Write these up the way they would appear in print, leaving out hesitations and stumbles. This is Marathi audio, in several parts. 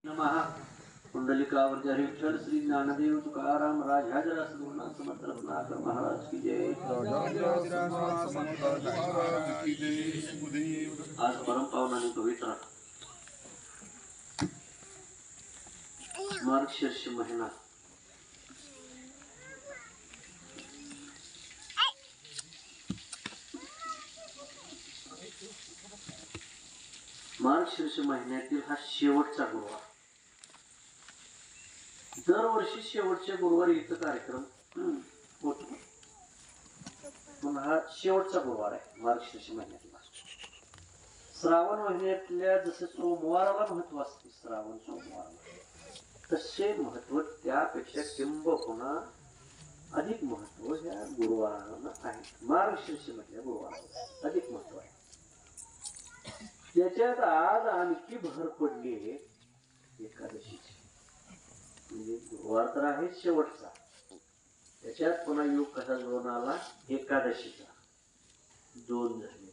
नमः कुंडलिकावर्ती हरि विठ्ठल श्री ज्ञानदेव तुकाराम राजाजरा सद्गुरुनाथ समर्थ रत्नाकर महाराज की जय। आज परम पावन आणि पवित्र मार्गशीर्ष महिना मार्गशीर्ष महिन्यातील हा शेवटचा गुरुवार। दरवर्षी शेवटच्या गुरुवारी इथं कार्यक्रम होतो, पण हा शेवटचा गुरुवार आहे मार्गशीर्ष महिन्यातला। श्रावण महिन्यातल्या जसे सोमवाराला महत्व असते, श्रावण सोमवाराला तसे महत्व त्यापेक्षा किंबहुना अधिक महत्व या गुरुवाराला आहे। मार्गशीर्ष मधल्या गुरुवाराला अधिक महत्व आहे। त्याच्यात आज आणखी भर पडली आहे एकादशीची, म्हणजे गुरुवार तर आहे शेवटचा, त्याच्यात पुन्हा योग कसा जोडून आला एकादशीचा, दोन झाले,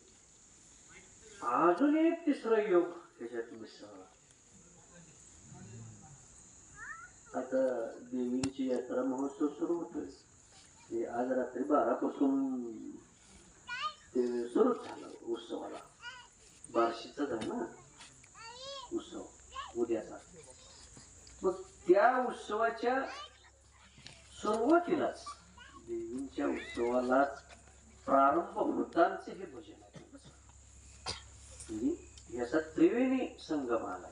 अजून एक तिसरा योग त्याच्यात मिसळला। आता देवीची यात्रा महोत्सव सुरू होतोय, ते आज रात्री 12 पासून ते सुरू झालं उत्सवाला। बार्शीचा झाला ना उत्सव उद्याचा, मग त्या उत्सवाच्या सुरुवातीलाच देवींच्या उत्सवालाच प्रारंभ वृत्तांचे हे भजन आहे, म्हणजे याचा त्रिवेणी संगम आलाय।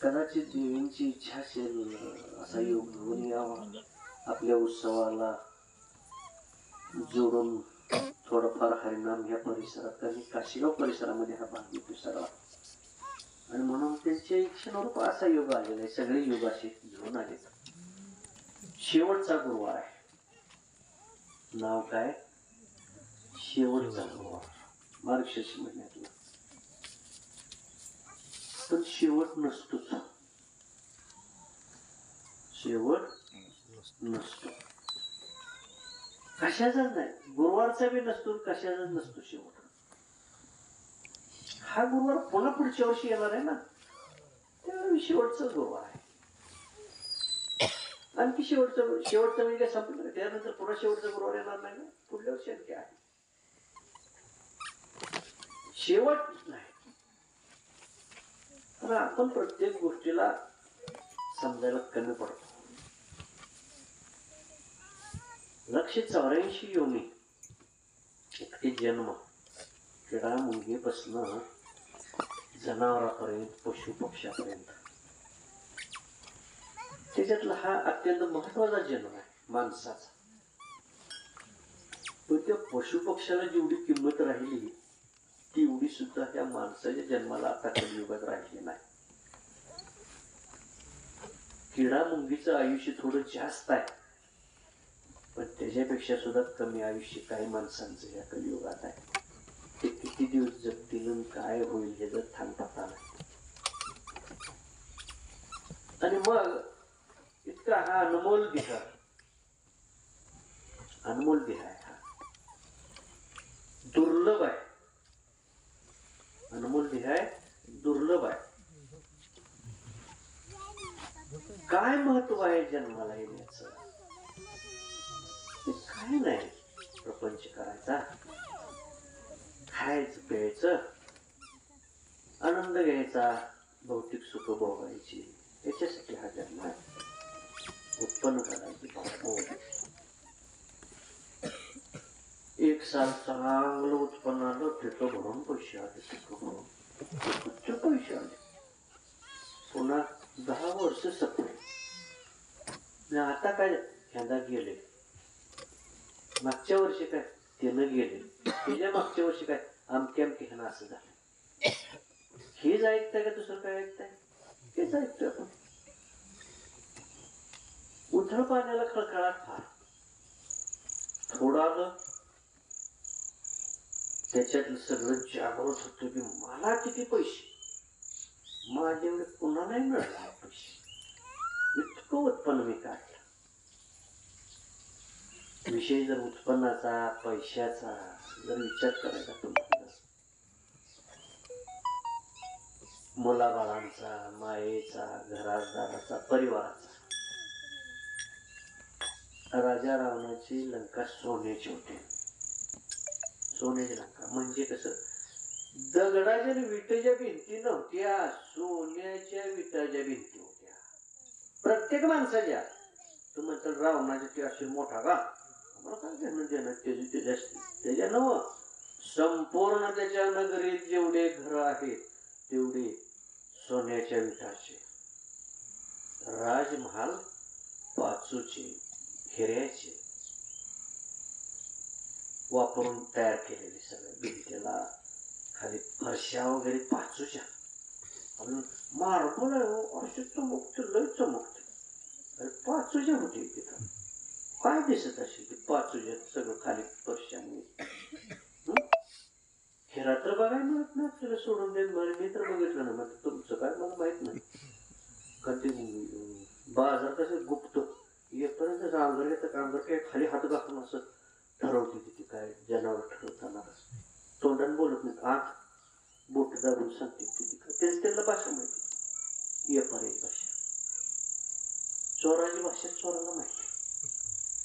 कदाचित देवींची इच्छा असेल असा योग घेऊन यावा, आपल्या उत्सवाला जोडून थोडंफार हरिनाम या परिसरात, कारण काशीगाव परिसरामध्ये हा भाग येतो सगळा, आणि म्हणून त्यांच्या इच्छेनुरूप असा योग आलेला आहे। सगळे योग असे घेऊन आले। शेवटचा गुरुवार आहे, नाव काय? शेवटचा गुरुवार मार्गशीर्ष महिन्यातला, पण शेवट नसतोच, शेवट नसतो, कशाचाच नाही, गुरुवारचा बी नसतो, कशाचाच नसतो शेवट। हा गुरुवार पुन्हा पुढच्या वर्षी येणार आहे ना, त्यावेळी शेवटचा गुरुवार आहे। आणखी शेवटचा म्हणजे काय संपलं, त्यानंतर पुन्हा शेवटचा गुरुवार येणार नाही ना, पुढल्या वर्षी आणखी आहे, शेवट नाही। पण आपण प्रत्येक गोष्टीला समजायला कमी पडतो। 184 योनी, इतके जन्म, किडा मुंगीपासून जनावरापर्यंत, पशु पक्ष्यापर्यंत, त्याच्यातला हा अत्यंत महत्वाचा जन्म आहे माणसाचा। पण त्या पशु पक्ष्याला जेवढी किंमत राहिली तेवढी सुद्धा त्या माणसाच्या जन्माला आता कलियुगात राहिली नाही। किडा मुंगीचं आयुष्य थोडं जास्त आहे, पण त्याच्यापेक्षा सुद्धा कमी आयुष्य काही माणसांचं या कलियुगात आहे। ते किती दिवस जगतील आणि काय होईल हे जर थांबता नाही। आणि मग इतका हा अनमोल देह, अनमोल देह आहे, हा दुर्लभ आहे, अनमोल देह आहे, दुर्लभ आहे। काय महत्व आहे जन्माला येण्याचं? काय नाही, प्रपंच करायचा, खायचं प्यायचं, आनंद घ्यायचा, भौतिक सुख भोगायची, याच्यासाठी हा जन्म आहे। उत्पन्न करायची भाऊ, एक साल चांगलं उत्पन्न आलं, तिथं भरून पैसे आले, तिथं भरून पैसे आले, पुन्हा 10 वर्ष सपले, आता काय ह्यांदा गेले, मागच्या वर्षी काय त्यानं गेले, त्याच्या मागच्या वर्षी काय अमक्या ह्यानं असं झालं। हेच ऐकताय का दुसरं काय ऐकताय? हेच ऐकतोय आपण। उथळ पाण्याला खळखळाट फार, थोडं आलं त्याच्यातलं सगळं जागृत होतं की मला किती पैसे, माझ्याकडे पुन्हा नाही मिळाला पैसे, इतकं उत्पन्न मी काढलं। विषय जर उत्पन्नाचा, पैशाचा जर विचार करायचा तुम्हाला, मुलाबाळांचा, मायेचा, घरादाराचा, परिवाराचा. राजा रावणाची लंका सोन्याची होती. सोन्याची लंका म्हणजे कसं, दगडाच्या विटेच्या भिंती नव्हत्या, सोन्याच्या विटाच्या भिंती होत्या प्रत्येक माणसाच्या. तू म्हणतात रावणाच्या ते असे मोठा का, मला काय घेणं देणं त्याच्या नव. संपूर्ण त्याच्या नगरीत जेवढे घर आहेत तेवढे सोन्याच्या विटाचे. राजमहाल पाचूचे, हिऱ्याचे वापरून तयार केलेले सगळे. भिंतीला खाली फरशा वगैरे पाचूच्या. मार्बल आहे असे चमकते, लय चमकते. अरे पाचूच्या होते तिथं. काय दिसत असेल ते पाचूच्या सगळं खाली फरशांनी. हिरा तर बघायला मिळत नाही आपल्याला, सोडून देत. मी तर बघितलं ना. मग तुमचं काय मला माहित नाही. कधी बाजार कसे गुप्त येपर्यंत अंगरग्याचं कामगार काय खाली हात घालून असं ठरवते तिथे काय जनावर ठरवताना. तोंडाने बोलत नाही, आत बोट दाबून सांगते तिथे. तेच त्यांना भाषा माहिती, येपाऱ्याची भाषा. चोराची भाषा चोराला माहिती,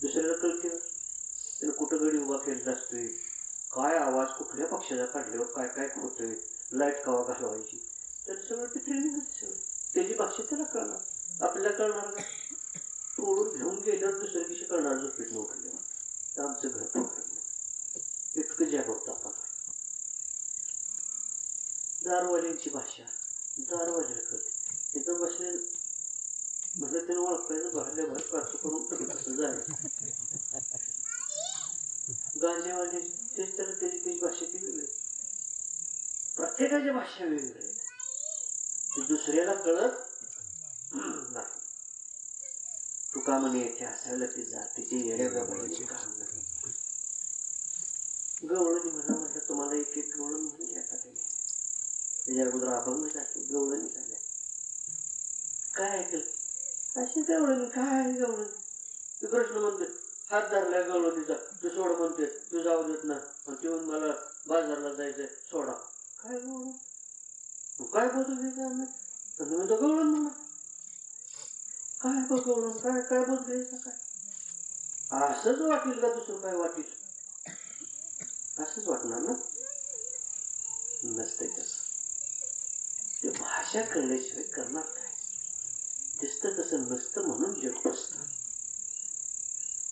दुसऱ्याला कळते. त्याला कुठं गडी उभा केलेला असतोय, काय आवाज कुठल्या पक्षाचा काढल्यावर काय काय होतोय, लाईट कवा घालवायची, तर सगळं ते ट्रेनिंग सगळं. त्याची भाषा त्याला कळणार, आपल्याला कळणार का? तोडून घेऊन गेल्यावर दुसऱ्या दिवशी कळणार झोपेत उठल्यावर आमचं घर पकडलं. इतकं जागरूक आपण. दारवाल्यांची भाषा दारवाल्याला कळते. तिथं बसले म्हटलं त्याने ओळखायचं, भरल्या भर खर्च करून कसं जायचं. गांजेवाले तेच त्याला त्याची भाषा ती वेगळी. प्रत्येकाची भाषा वेगळी आहे, ती दुसऱ्याला कळत नाही. तुका म्हणे येथे असायला ती जातीची येड्या गवळणी काम नाही. गवळणी म्हटलं तुम्हाला एक एक गवळण म्हणजे आता त्याने त्याच्या अगोदर अभंग जाते, गवळणी झाल्या. काय ऐकलं अशी गवळणी, काय गवळणी. तू कृष्ण म्हणते हात धरल्या गवळणीचा, तू सोड म्हणते, तू जाऊ देत ना. ते मला बाजारला जायचंय, सोडा. काय गवळण, काय बोलतो घ्यायचं आम्ही, तुम्ही तर गवळण म्हणा. काय बघवलं, काय काय बोलत घ्यायचं, काय असंच वाटेल का दुसरं काय वाटेल? असंच वाटणार ना. नसते तसं. ते भाषा कळल्याशिवाय करणार काय? दिसतं तसं नसतं म्हणून जग बसतं.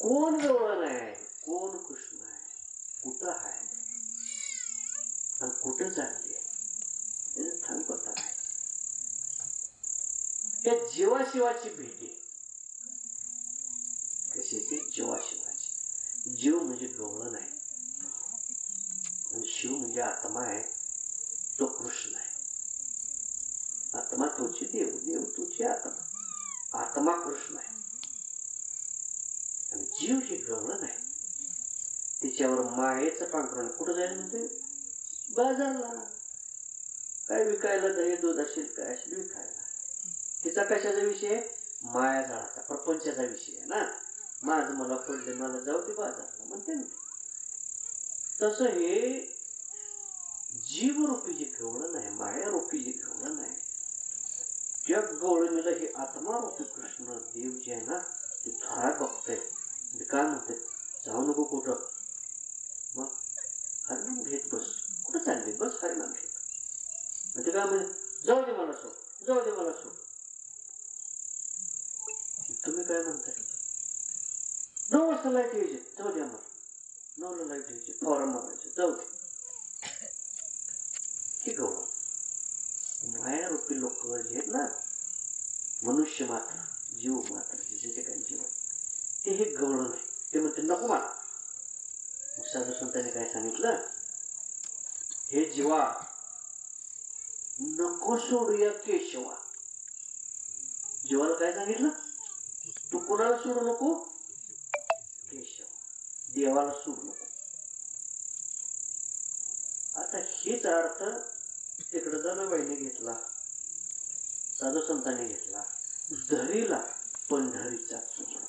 कोण गवळण आहे, कोण कृष्ण आहे, कुठं आहे आणि कुठं चालले याचं ठाण पत्ता नाही. या जीवाशिवाची भेट आहे. कशाची? जीवाशिवाची. जीव म्हणजे गवळण आहे आणि शिव म्हणजे आत्मा आहे, तो कृष्ण आहे. आत्मा तोची, देव देव तोची आत्मा. आत्मा कृष्ण आहे आणि जीव ही गवळण आहे. तिच्यावर मायेचं पांघरण. कुठं जाईल म्हणते? बाजारला. काय विकायला, दही दूध असेल काय असेल विकायला. तिचा कशाचा विषय? माया जाळाचा, प्रपंचाचा विषय आहे ना. माझं मला पडले, मला जाऊ दे बाजारला म्हणते ना. तसं हे जीवरूपी जे गवळण आहे, मायारूपी जे गवळण आहे, त्या गवळणीला हे आत्मारूपी कृष्ण देव जे आहे ना, ते थोडा बघतंय. काय म्हणते? जाऊ नको कुठं, मग हरिनाम घेत बस. कुठं चालले? बस हरिनाम घेत. म्हणजे काय म्हणजे? जाऊ दे मला सोड, जाऊ दे मला सोड. तुम्ही काय म्हणताय? 9 वाजता लाईट यायची, जाऊ दे आम्हाला. 9ला लाईट यायची, फॉर्म मारायचे, जाऊ दे. हे गवळण. मायारूपी लोक जे आहेत ना, मनुष्य मात्र, जीव मात्र, जे काही जीव आहे ते हे गवळण आहे. ते म्हणते नको मला. साधू संतांनी काय सांगितलं? हे जीवा नको सोडूया केशवा. जीवाला काय सांगितलं? तू कुणाला सोडू नको? केशव, देवाला सोडू नको. आता हेच अर्थ तिकडे जनाबाईने घेतला, साधू संतांनी घेतला. धरीला पंढरीचा चुकला.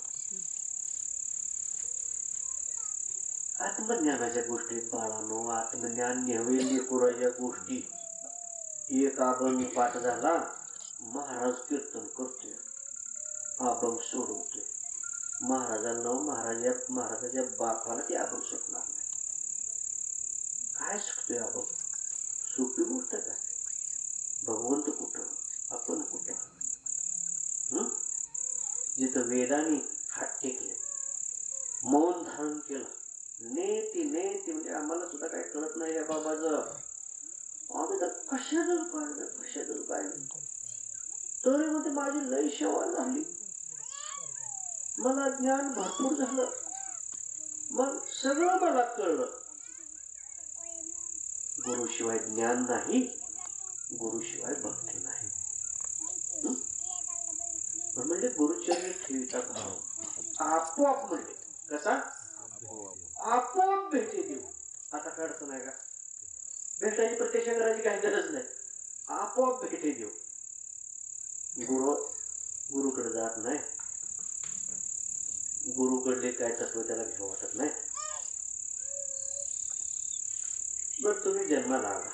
आत्मज्ञानाच्या गोष्टी बाळानो, आत्मज्ञान न्यावे लेकराच्या गोष्टी. एक अभंग पाठ झाला, महाराज कीर्तन करतोय, अभंग सोडवतोय. महाराजांना महाराजाच्या बापाला ते अभंग सुटणार नाही. काय सुटतोय अभंग? सोपी गोष्ट का? भगवंत कुठं, आपण कुठं? जिथं वेदाने हात टेकले, मौन धारण केलं, नेती नेती म्हणजे आम्हाला सुद्धा काय कळत नाही या बाबाचं, आम्ही तर कशातच पाहिलं तरी मध्ये माझी लय सेवा झाली, मला ज्ञान भरपूर झालं, मग सगळं मला कळलं. गुरुशिवाय ज्ञान नाही, गुरुशिवाय भक्ती नाही. म्हणजे गुरुचरणी ठेवीचा भाव आपोआप, म्हणजे कसा आपोआप भेटे देऊ. आता काय अडचण आहे का? भेटायची प्रत्यक्ष करायची काही गरज नाही, आपोआप भेटे देऊ. गुरुकडे जात नाही, गुरुकडले काय तत्व त्याला घेऊ वाटत नाही. बर तुम्ही जन्माला आला,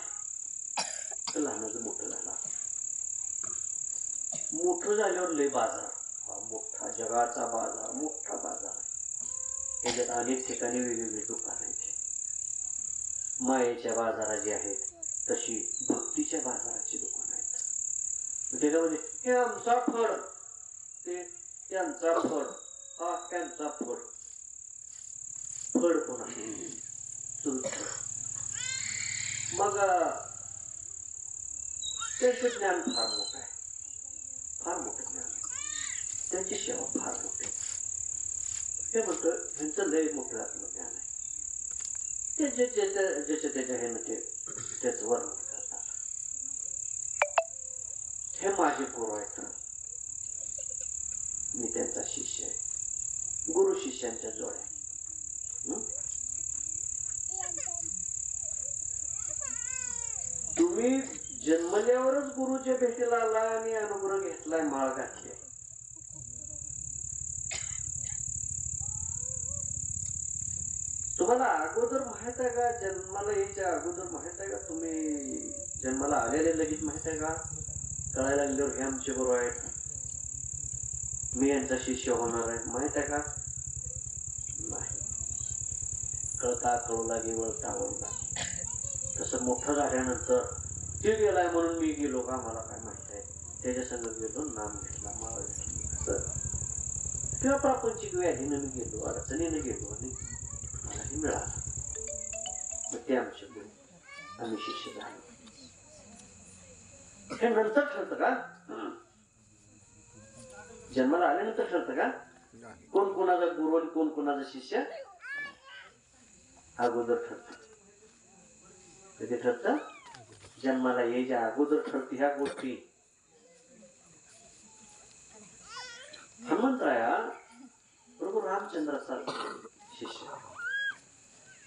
लहानाचं मोठं झाला, मोठं झाल्यावर लय बाजार, हा मोठा जगाचा बाजार, मोठा बाजार. त्याच्यात अनेक ठिकाणी वेगवेगळी दुकान आहेत. मायेच्या बाजाराची आहेत, तशी भक्तीच्या बाजाराची दुकान आहेत. त्याच्यामध्ये हे आमचा फळ, ते त्यांचा फळ, हा त्यांचा फळ. फळ कोण आहे? मग त्यांचं ज्ञान फार मोठं आहे, फार मोठं ज्ञान आहे, त्यांची सेवा फार मोठी. हे म्हणतो ह्यांचं लय मोठं आत्मज्ञान आहे. ते ज्याच्या त्याच्या हे ते त्याचं वर्णन करतात. हे माझे गुरु आहेत, मी त्यांचा शिष्य आहे. गुरु शिष्यांच्या जोड्या. तुम्ही जन्मल्यावरच गुरुच्या भेटीला आला आणि अनुग्रह घेतलाय, माळ घातली. तुम्हाला अगोदर माहित आहे का? जन्माला यायच्या अगोदर माहित आहे का? तुम्ही जन्माला आलेले लगेच माहित आहे का? कळायला लागल्यावर हे आमचे गुरु आहेत, मी यांचा शिष्य होणार आहे, माहित आहे का? नाही. कळता कळू लागे, वळता वळू लागे. तसं मोठं झाल्यानंतर ते गेलाय म्हणून मी गेलो का? मला काय माहित आहे? त्याच्या संग गेलो, नाम घेतला, माळ घेतली, किंवा प्रापंचिक व्याधीनं मी गेलो, अडचणीने गेलो आणि मलाही मिळालं. मग ते आमचे गुरु, आम्ही शिष्य झालो. हे नंतर ठरतं का? जन्माला आल्यानंतर ठरतं का कोण कोणाचा गुरु आणि कोण कोणाचा शिष्य? अगोदर ठरत. कधी ठरत? जन्माला यायच्या अगोदर ठरते ह्या गोष्टी. हनुमंतराया प्रभू रामचंद्राचा शिष्य,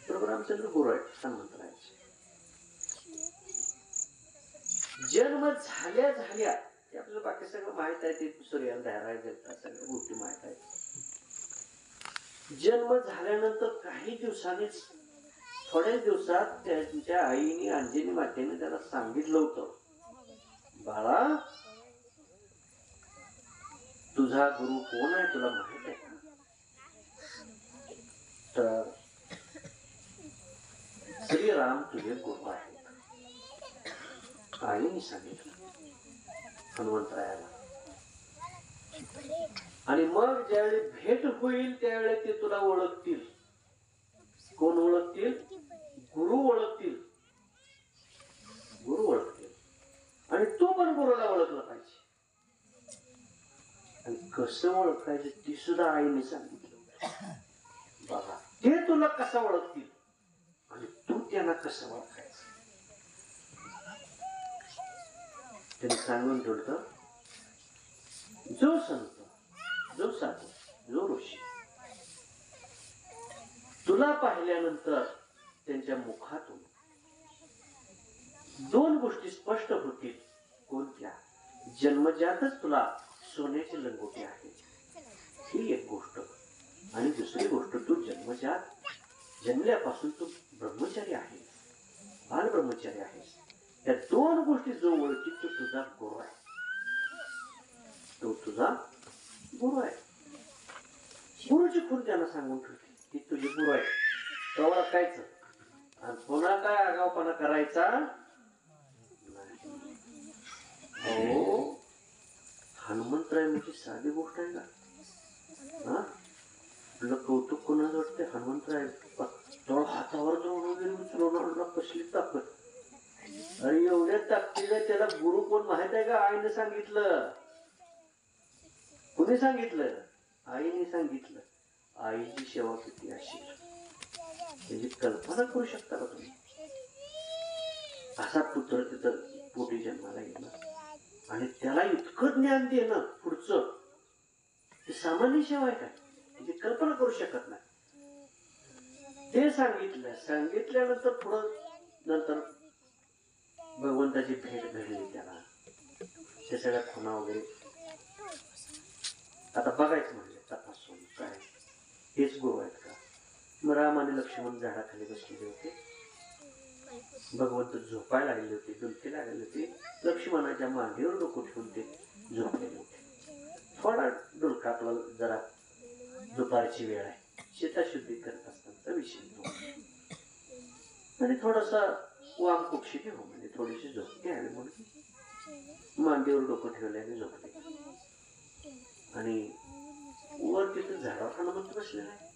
प्रभू रामचंद्र गुरु आहेत हनुमंतरायाचे. जन्म झाल्या झाल्या ते आपल्याला बाकी सगळं माहित आहे, ते सूर्याला धाराय देतात, सगळ्या गोष्टी माहित आहेत. जन्म झाल्यानंतर काही दिवसांनीच, थोड्याच दिवसात त्यांच्या आईने, अंजनी मातेने त्याला सांगितलं होतं, बाळा तुझा गुरु कोण आहे तुला माहित आहे का? तर श्रीराम तुझे गुरु आहेत, आईने सांगितलं हनुमंतरायाला. आणि मग ज्यावेळी भेट होईल त्यावेळी ते तुला ओळखतील. कोण ओळखतील? गुरु ओळखतील, गुरु ओळखतील. आणि तू पण गुरुला ओळखलं पाहिजे. आणि कसं ओळखायचं ती सुद्धा आईने सांगितलं. बघा ते तुला कसं ओळखतील आणि तू त्यांना कसं ओळखायचं. त्यांनी सांगून ठेवलं, जो संत, जो साधू, जो ऋषी तुला पाहिल्यानंतर त्यांच्या मुखातून दोन गोष्टी स्पष्ट होतील. कोणत्या? जन्मजातच तुला सोन्याची लंगोटी आहे, ही एक गोष्ट. आणि दुसरी गोष्ट, तू जन्मजात, जन्मल्यापासून तू ब्रह्मचारी आहेस, बाल ब्रह्मचारी आहेस. त्या दोन गोष्टी जो ओळखी तो तुझा गुरु आहे, तो तुझा गुरु आहे. गुरुची खून त्यांना सांगून ठेवते की तुझे गुरु आहे, तो ओळखायचं आणि पुन्हा काय आगावपणा करायचा नाही. हो, हनुमंतराय म्हणजे साधी गोष्ट आहे का? हा, तुला कौतुक कोणाच वाटते? हनुमंतराय जवळ हातावर जाऊन वगैरे उचलवणार कसली ताकद. अरे एवढ्या ताकदीने त्याला गुरु कोण माहित आहे का? आईने सांगितलं. कुणी सांगितलं? आईने सांगितलं. आईची सेवा किती असेल त्याची कल्पना करू शकता का तुम्ही? असा पुत्र तिथं पोटी जन्माला येणं आणि त्याला इतकं ज्ञान देणं पुढचं, ही सामान्य सेवा आहे काय? त्याची कल्पना करू शकत नाही. ते सांगितलं. सांगितल्यानंतर पुढं नंतर भगवंताची भेट घडली त्याला. ते सगळ्या खुणा वगैरे आता बघायचं म्हणले तपासून काय हेच गुरु आहेत का? मग राम आणि लक्ष्मण झाडाखाली बसलेले होते. भगवंत झोपायला लागले होते, डुलकी लागले होते. लक्ष्मणाच्या मांडीवर डोकं ठेवून ते झोपलेले होते. थोडा डुलका, आपला जरा दुपारची वेळ आहे, शेताशुद्धी करत असताना विषय तो आणि थोडासा वाम कुक्षी घेऊ म्हणजे थोडीशी झोप घ्यावी म्हणून मांडीवर डोकं ठेवल्याने झोपले. आणि वर तिथं झाडावर हनुमंत बसलेला आहे.